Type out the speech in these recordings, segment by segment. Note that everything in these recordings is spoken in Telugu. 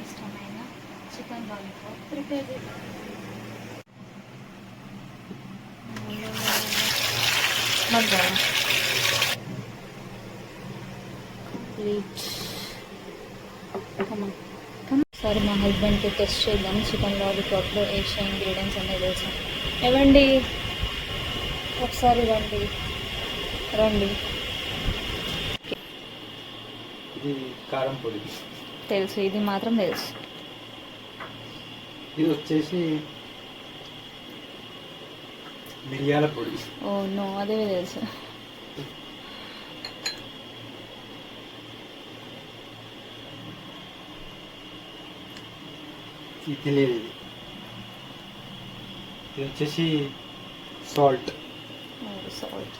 ఇష్టమైన చికెన్ లాలీపాప్ ప్రిపేర్ చేద్దాం. ఒకసారి మా హస్బెండ్కి టెస్ట్ చేద్దాం. చికెన్ లాలీపాప్లో వేసే ఇంగ్రీడియంట్స్ అన్నీ తెలుసు. ఏవండి ఒకసారి రండి రండి. ఇది కారం పొడి, తెలుసు, ఇది మాత్రం తెలుసు. ఇది వచ్చేసి మిరియాల పొడి. ఓ నో, అదే తెలుసు. ఇది తెలియదు. ఇది వచ్చేసి సాల్ట్. సాల్ట్.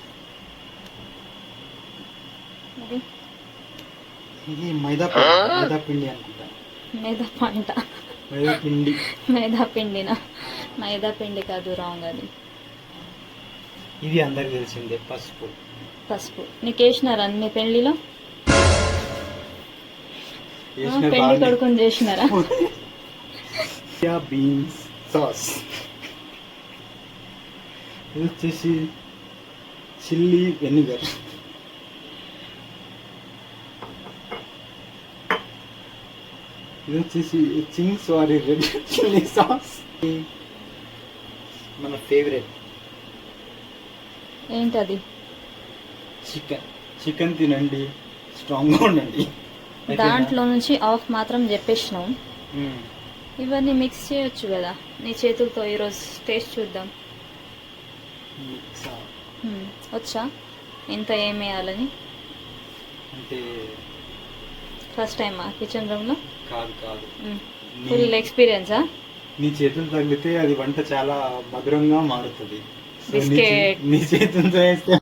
ఇది మైదా పిండి అనుకుంటా. మైదా పంట, మైదా పిండి. మైదా పిండినా? మైదా పిండి కాదు, రాంగ్ అది. ఇది అందరికి తెలిసిందే, పసుపు. పసుపు నీకు వేసినారా మీ పెళ్లిలో? పెళ్లి కొడుకుని చేసినారా? Beans sauce. ఇది వచ్చేసి చిల్లీ వెనిగర్. ఇది వచ్చేసి చింగ్స్ వారి రెడ్ చిల్లీ సాస్. మన ఫేవరెట్ ఏంటది? చికెన్ తినండి, స్ట్రాంగ్గా ఉండండి. దాంట్లో నుంచి ఆఫ్ మాత్రం చెప్పేసినాం. ఇవన్నీ మిక్స్ చేయొచ్చు కదా నీ చేతులతో. ఈరోజు టేస్ట్ చూద్దాం. వచ్చా ఇంత ఏం వేయాలని? అంటే ఫస్ట్ టైమా కిచెన్ రూమ్లో? కాదు. ఫుల్ ఎక్స్పీరియన్సా? నీ చేతులు తగిలితే అది వంట చాలా మధురంగా మారుతుంది. బిస్కెట్ నీ చేతులతో వేస్తే